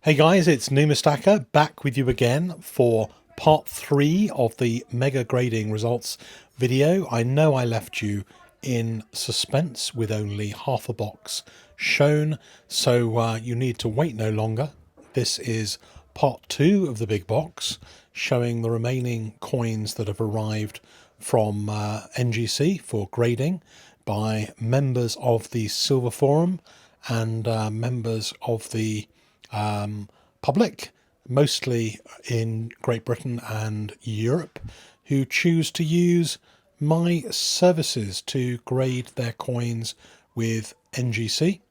Hey guys, it's Stacker back with you again for part 3 of the mega grading results video. I know I left you in suspense with only half a box shown, so you need to wait no longer. This is part 2 of the big box, showing the remaining coins that have arrived from NGC for grading by members of the Silver Forum and members of the public, mostly in Great Britain and Europe, who choose to use my services to grade their coins with NGC.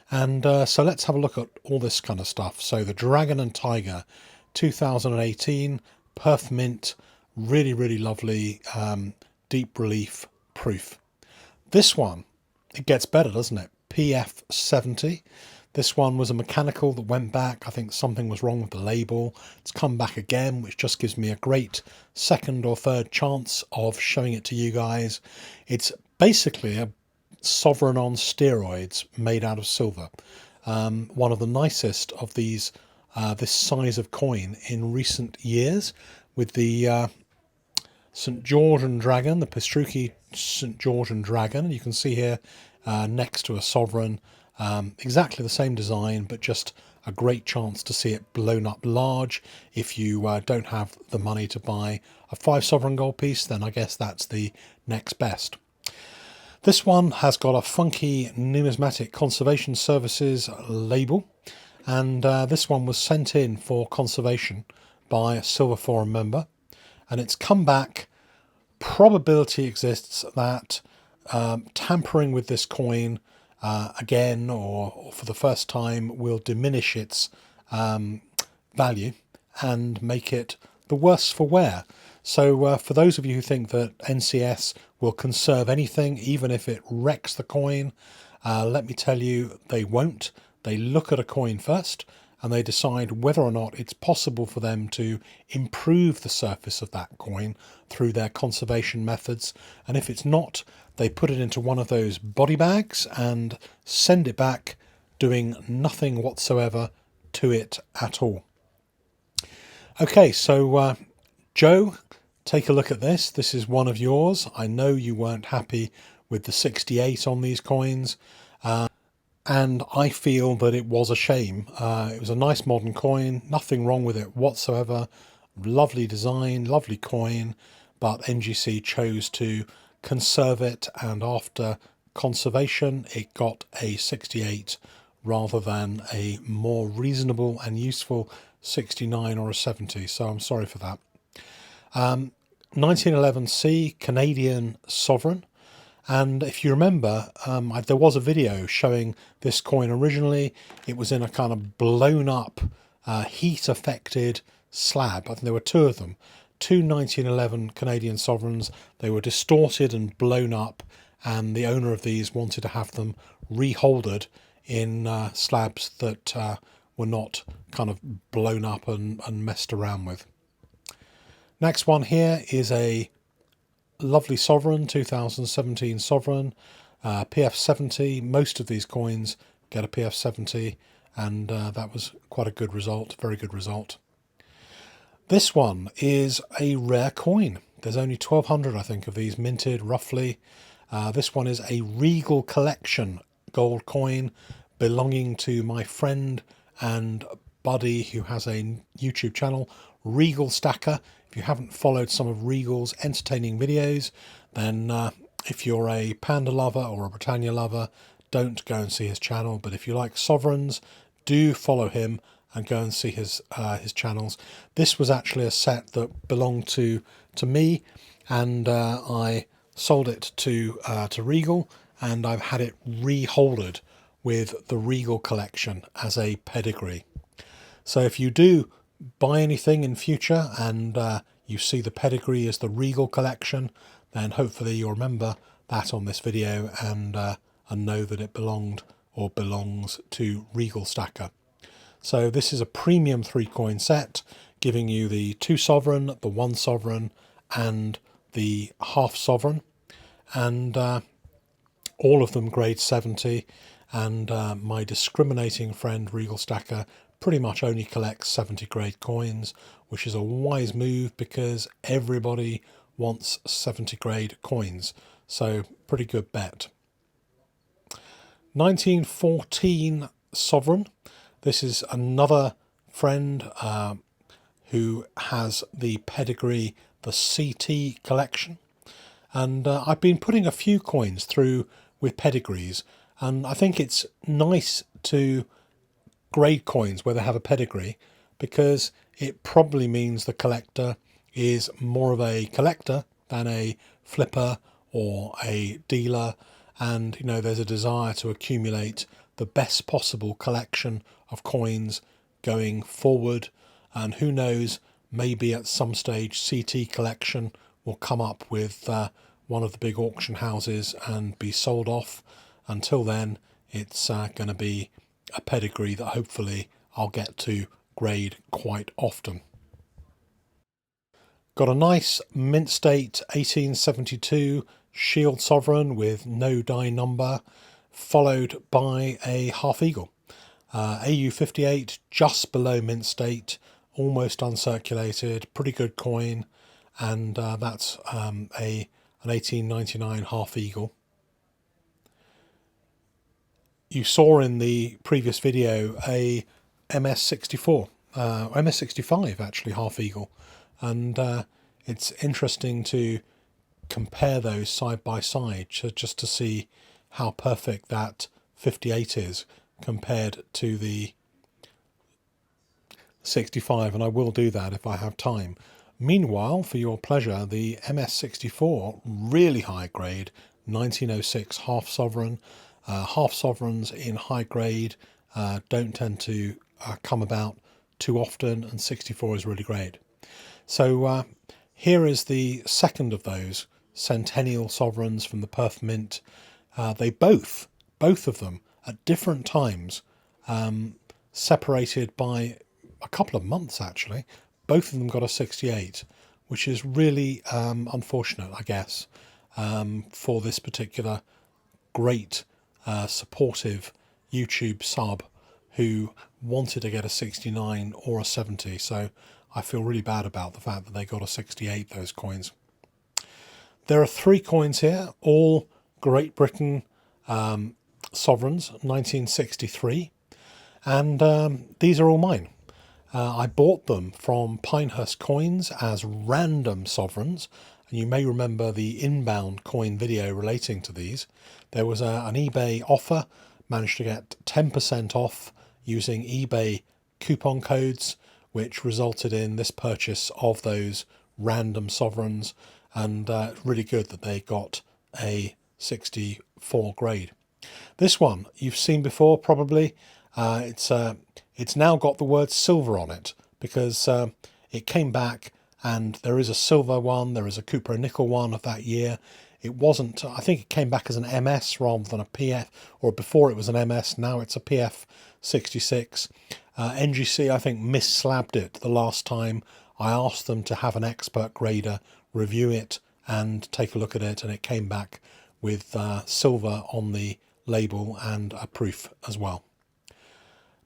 And so let's have a look at all this kind of stuff. So the Dragon and Tiger 2018 Perth Mint, really lovely deep relief proof. This one, it gets better, doesn't it? PF70. This one was a mechanical that went back. I think something was wrong with the label. It's come back again, which just gives me a great second or third chance of showing it to you guys. It's basically a sovereign on steroids made out of silver. One of the nicest of these, this size of coin in recent years, with the St. George and Dragon, the Pastruki St. George and Dragon. You can see here next to a sovereign. Exactly the same design, but just a great chance to see it blown up large. If you don't have the money to buy a 5 sovereign gold piece, then I guess that's the next best. This one has got a funky Numismatic Conservation Services label, and this one was sent in for conservation by a Silver Forum member, and it's come back. Probability exists that tampering with this coin again or for the first time will diminish its value and make it the worse for wear. So for those of you who think that NCS will conserve anything, even if it wrecks the coin, let me tell you, they won't. They look at a coin first and they decide whether or not it's possible for them to improve the surface of that coin through their conservation methods. And if it's not, they put it into one of those body bags and send it back, doing nothing whatsoever to it at all. Okay, so Joe, take a look at this. This is one of yours. I know you weren't happy with the 68 on these coins. And I feel that it was a shame. It was a nice modern coin, nothing wrong with it whatsoever. Lovely design, lovely coin, but NGC chose to conserve it, and after conservation it got a 68 rather than a more reasonable and useful 69 or a 70, so I'm sorry for that. 1911C Canadian Sovereign. And if you remember, there was a video showing this coin originally. It was in a kind of blown up, heat affected slab. I think there were 2 of them, 2 1911 Canadian sovereigns. They were distorted and blown up, and the owner of these wanted to have them reholded in slabs that were not kind of blown up and messed around with. Next one here is a lovely sovereign, 2017 sovereign, PF70. Most of these coins get a PF70, and that was quite a good result, very good result. This one is a rare coin. There's only 1,200, I think, of these minted, roughly. This one is a Regal collection gold coin belonging to my friend and buddy who has a YouTube channel, Regal Stacker. If you haven't followed some of Regal's entertaining videos, then if you're a Panda lover or a Britannia lover, don't go and see his channel. But if you like sovereigns, do follow him and go and see his channels. This was actually a set that belonged to me, and I sold it to Regal, and I've had it reholded with the Regal collection as a pedigree. So if you do buy anything in future and you see the pedigree as the Regal collection, then hopefully you'll remember that on this video and know that it belonged or belongs to Regal Stacker. So this is a premium 3 coin set, giving you the 2 sovereign, the 1 sovereign, and the half sovereign, and all of them grade 70. And my discriminating friend Regal Stacker pretty much only collects 70 grade coins, which is a wise move because everybody wants 70 grade coins. So pretty good bet. 1914 Sovereign. This is another friend who has the pedigree, the CT collection. And I've been putting a few coins through with pedigrees, and I think it's nice to grade coins where they have a pedigree, because it probably means the collector is more of a collector than a flipper or a dealer, and there's a desire to accumulate the best possible collection of coins going forward. And who knows, maybe at some stage CT collection will come up with one of the big auction houses and be sold off. Until then, it's going to be a pedigree that hopefully I'll get to grade quite often. Got a nice mint state 1872 Shield Sovereign with no die number, followed by a half eagle. AU58 just below mint state, almost uncirculated, pretty good coin, and that's an 1899 half eagle. You saw in the previous video a MS64, MS65 actually, half eagle, and it's interesting to compare those side by side just to see how perfect that 58 is compared to the 65, and I will do that if I have time. Meanwhile, for your pleasure, the MS64 really high grade 1906 half sovereign. Half sovereigns in high grade don't tend to come about too often, and 64 is really great. So here is the second of those Centennial sovereigns from the Perth Mint. They both of them at different times, separated by a couple of months actually. Both of them got a 68, which is really unfortunate, I guess, for this particular great supportive YouTube sub who wanted to get a 69 or a 70. So I feel really bad about the fact that they got a 68, those coins. There are 3 coins here, all Great Britain sovereigns, 1963, and these are all mine. I bought them from Pinehurst Coins as random sovereigns, and you may remember the inbound coin video relating to these. There was an eBay offer, managed to get 10% off using eBay coupon codes, which resulted in this purchase of those random sovereigns, and really good that they got a 64 grade. This one you've seen before probably. It's now got the word silver on it because it came back, and there is a silver one, there is a Cupro nickel one of that year. It wasn't, I think it came back as an MS rather than a PF, or before it was an MS, now it's a PF 66. NGC, I think, mis-slabbed it the last time. I asked them to have an expert grader review it and take a look at it, and it came back with silver on the label and a proof as well.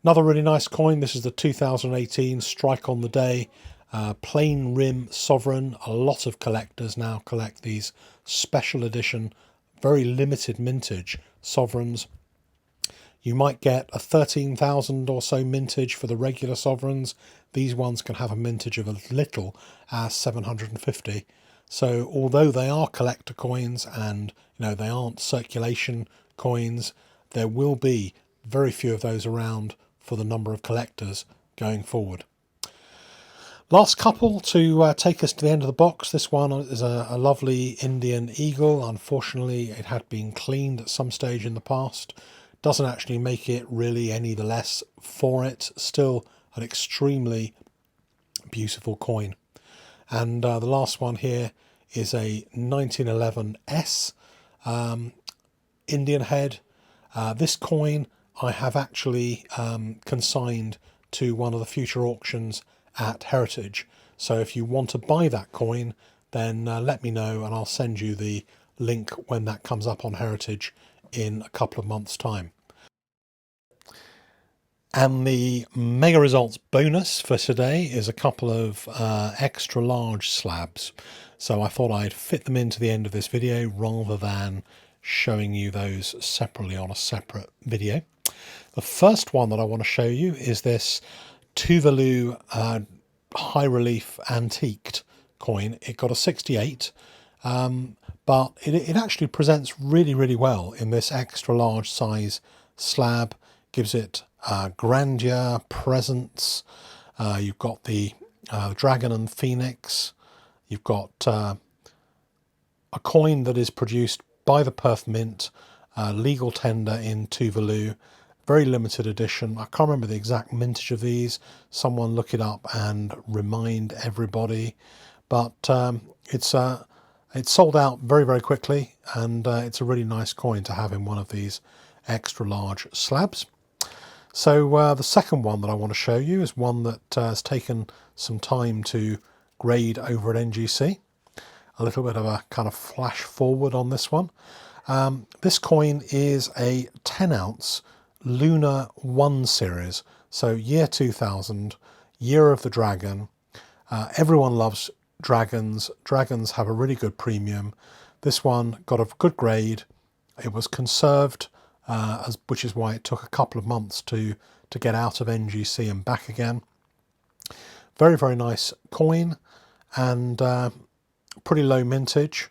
Another really nice coin, this is the 2018 Strike on the Day plain rim sovereign. A lot of collectors now collect these special edition, very limited mintage sovereigns. You might get a 13,000 or so mintage for the regular sovereigns. These ones can have a mintage of as little as 750. So although they are collector coins and they aren't circulation coins, there will be very few of those around for the number of collectors going forward. Last couple to take us to the end of the box. This one is a lovely Indian eagle. Unfortunately, it had been cleaned at some stage in the past. Doesn't actually make it really any the less for it. Still an extremely beautiful coin. And the last one here is a 1911 S Indian head. This coin I have actually consigned to one of the future auctions at Heritage. So if you want to buy that coin, then let me know and I'll send you the link when that comes up on Heritage in a couple of months' time. And the mega results bonus for today is a couple of extra large slabs. So I thought I'd fit them into the end of this video rather than showing you those separately on a separate video. The first one that I want to show you is this Tuvalu high relief antiqued coin. It got a 68, but it actually presents really well in this extra large size slab. Gives it grandeur, presence. You've got the dragon and phoenix. You've got a coin that is produced by the Perth Mint, legal tender in Tuvalu, very limited edition. I can't remember the exact mintage of these. Someone look it up and remind everybody. But it's sold out very quickly, and it's a really nice coin to have in one of these extra large slabs. So the second one that I want to show you is one that has taken some time to grade over at NGC. A little bit of a kind of flash forward on this one. This coin is a 10-ounce Lunar 1 series. So year 2000, year of the dragon. Everyone loves dragons. Dragons have a really good premium. This one got a good grade. It was conserved, which is why it took a couple of months to get out of NGC and back again. Very nice coin, and pretty low mintage,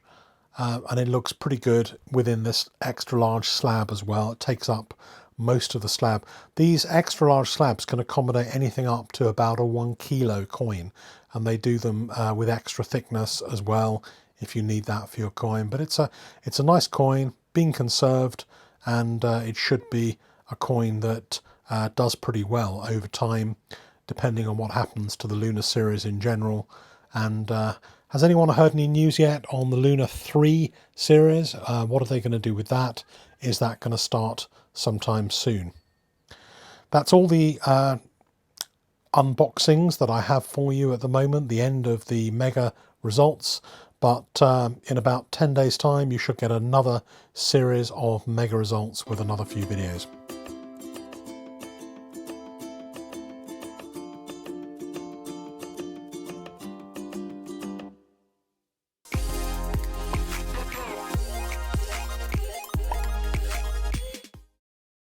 and it looks pretty good within this extra large slab as well. It takes up most of the slab. These extra large slabs can accommodate anything up to about a 1 kilo coin, and they do them with extra thickness as well if you need that for your coin. But it's a nice coin, being conserved, and it should be a coin that does pretty well over time, depending on what happens to the Lunar series in general. And has anyone heard any news yet on the Lunar 3 series? What are they going to do with that? Is that going to start sometime soon? That's all the unboxings that I have for you at the moment, the end of the mega results. But in about 10 days time, you should get another series of mega results with another few videos.